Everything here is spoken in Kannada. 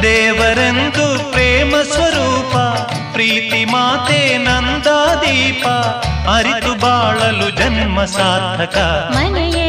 ದೇವರೆಂದು ಪ್ರೇಮ ಸ್ವರೂಪ ಪ್ರೀತಿ ಮಾತೆ ನಂದಾದೀಪ ಅರಿತು ಬಾಳಲು ಜನ್ಮ ಸಾರ್ಥಕ ಮನೆಯ